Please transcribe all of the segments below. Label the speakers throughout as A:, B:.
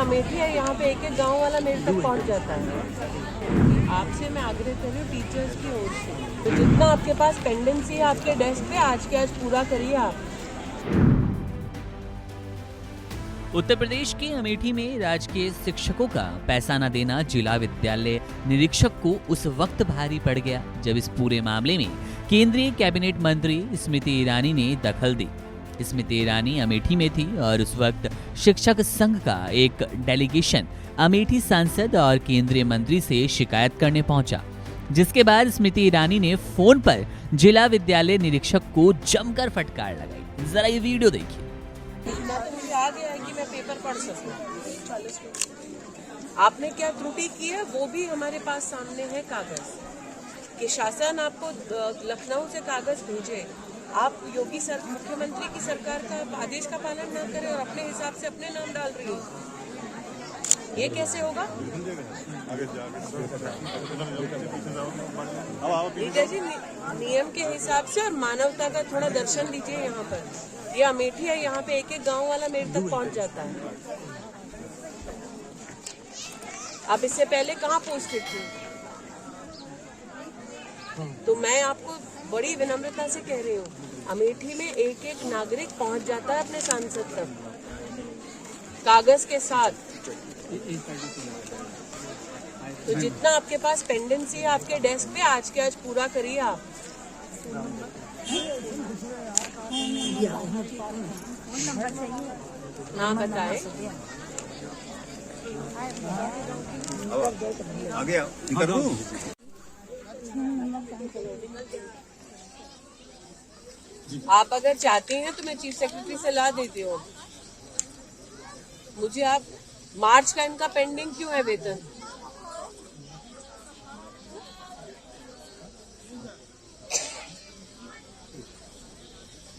A: अमेठी है, यहाँ पे एक एक गांव वाला मेरे तक पहुँच जाता है। आपसे मैं आग्रह कर रही हूँ टीचर्स की ओर से, तो जितना आपके पास पेंडेंसी है आपके डेस्क पे आज के आज पूरा करिए आप।
B: उत्तर प्रदेश के अमेठी में राजकीय शिक्षकों का पैसा न देना जिला विद्यालय निरीक्षक को उस वक्त भारी पड़ गया जब इस पूरे मामले में केंद्रीय कैबिनेट मंत्री स्मृति ईरानी ने दखल दी। स्मृति ईरानी अमेठी में थी और उस वक्त शिक्षक संघ का एक डेलीगेशन अमेठी सांसद और केंद्रीय मंत्री से शिकायत करने पहुंचा, जिसके बाद स्मृति ईरानी ने फोन पर जिला विद्यालय निरीक्षक को जमकर फटकार लगाई। जरा ये वीडियो देखिए।
A: मुझे आ गया है कि मैं पेपर पढ़ सकूं। आपने क्या त्रुटि की है वो भी हमारे पास सामने है कागज कि शासन आपको लखनऊ से कागज भेजे, आप योगी मुख्यमंत्री की सरकार का आदेश का पालन न करें और अपने हिसाब से अपने नाम डाल रही हो, ये कैसे होगा? लीजिए जी, नियम के हिसाब से और मानवता का थोड़ा दर्शन दीजिए। यहाँ पर ये अमेठी है, यहाँ पे एक एक गांव वाला मेरे तक पहुँच जाता है। आप इससे पहले कहाँ पोस्टेड थी? तो मैं आपको बड़ी विनम्रता से कह रही हूँ, अमेठी में एक एक नागरिक पहुँच जाता है अपने सांसद तक कागज के साथ। तो जितना आपके पास पेंडेंसी है आपके डेस्क पे आज के आज पूरा करिए आप। हाँ बताए।
C: आ गया
A: आप अगर चाहते हैं तो मैं चीफ सेक्रेटरी से ला देती हूँ। मुझे आप मार्च का इनका पेंडिंग क्यों है वेतन?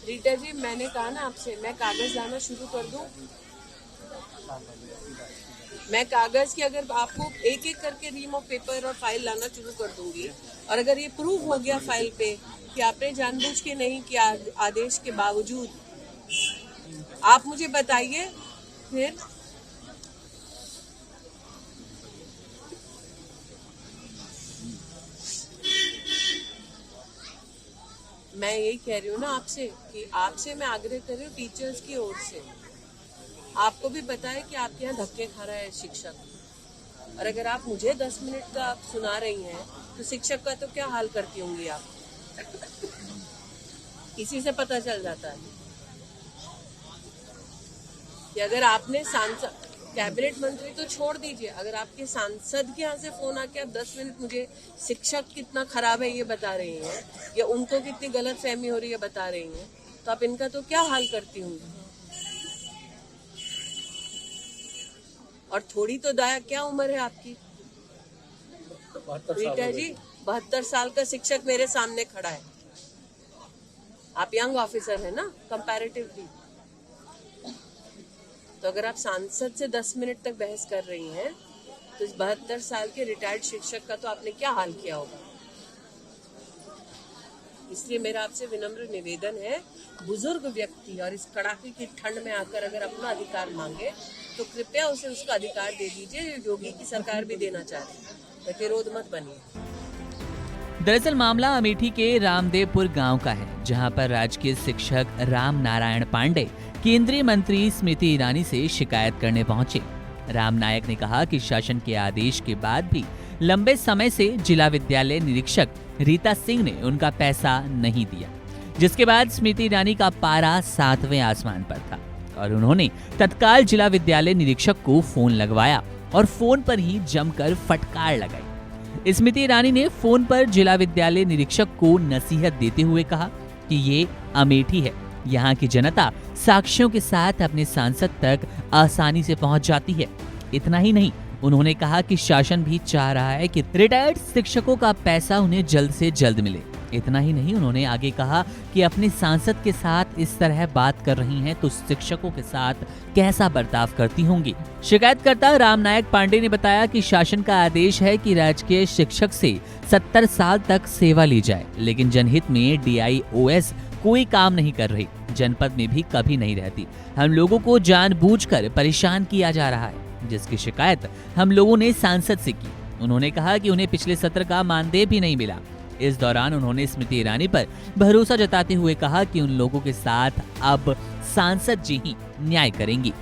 A: रीटा जी, मैंने कहा ना आपसे, मैं कागज लाना शुरू कर दूं? मैं कागज की अगर आपको एक एक करके रीम ऑफ पेपर और फाइल लाना शुरू कर दूंगी, और अगर ये प्रूव हो गया फाइल पे कि आपने जानबूझ के नहीं किया आदेश के बावजूद, आप मुझे बताइए फिर। मैं यही कह रही हूँ ना आपसे कि आपसे मैं आग्रह कर रही हूँ टीचर्स की ओर से। आपको भी पता है कि आपके यहाँ धक्के खा रहा है शिक्षक, और अगर आप मुझे 10 मिनट का आप सुना रही हैं तो शिक्षक का तो क्या हाल करती होंगी आप? इसी से पता चल जाता है कि अगर आपने सांसद, कैबिनेट मंत्री तो छोड़ दीजिए, अगर आपके सांसद के यहाँ से फोन आके आप 10 मिनट मुझे शिक्षक कितना खराब है ये बता रही हैं, या उनको कितनी गलत फहमी हो रही है बता रही हैं, तो आप इनका तो क्या हाल करती होंगी? और थोड़ी तो दया, क्या उम्र है आपकी? रीटा जी, 72 साल का शिक्षक मेरे सामने खड़ा है। आप यंग ऑफिसर है ना कंपैरेटिवली, तो अगर आप सांसद से 10 मिनट तक बहस कर रही हैं तो इस 72 साल के रिटायर्ड शिक्षक का तो आपने क्या हाल किया होगा? इसलिए मेरा आपसे विनम्र निवेदन है, बुजुर्ग व्यक्ति और इस कड़ाके की ठंड में आकर अगर अपना अधिकार मांगे तो कृपया उसे उसका अधिकार दे दीजिए, योगी की सरकार भी देना चाह रही है, विरोध मत बनिए।
B: दरअसल मामला अमेठी के रामदेवपुर गांव का है, जहां पर राजकीय शिक्षक राम नारायण पांडे केंद्रीय मंत्री स्मृति ईरानी से शिकायत करने पहुंचे। राम नायक ने कहा कि शासन के आदेश के बाद भी लंबे समय से जिला विद्यालय निरीक्षक रीता सिंह ने उनका पैसा नहीं दिया, जिसके बाद स्मृति ईरानी का पारा 7वें आसमान पर था और उन्होंने तत्काल जिला विद्यालय निरीक्षक को फोन लगवाया और फोन पर ही जमकर फटकार लगाई। स्मृति ईरानी ने फोन पर जिला विद्यालय निरीक्षक को नसीहत देते हुए कहा कि ये अमेठी है, यहाँ की जनता साक्ष्यों के साथ अपने सांसद तक आसानी से पहुंच जाती है। इतना ही नहीं, उन्होंने कहा कि शासन भी चाह रहा है कि रिटायर्ड शिक्षकों का पैसा उन्हें जल्द से जल्द मिले। इतना ही नहीं, उन्होंने आगे कहा कि अपने सांसद के साथ इस तरह बात कर रही हैं तो शिक्षकों के साथ कैसा बर्ताव करती होंगी। शिकायतकर्ता राम नायक पांडे ने बताया कि शासन का आदेश है कि राजकीय शिक्षक से 70 साल तक सेवा ली जाए, लेकिन जनहित में DIOS कोई काम नहीं कर रही, जनपद में भी कभी नहीं रहती। हम लोगों को जानबूझकर परेशान किया जा रहा है। जिसकी शिकायत हम लोगों ने सांसद से की। उन्होंने कहा कि उन्हें पिछले सत्र का मानदेय भी नहीं मिला। इस दौरान उन्होंने स्मृति ईरानी पर भरोसा जताते हुए कहा कि उन लोगों के साथ अब सांसद जी ही न्याय करेंगी।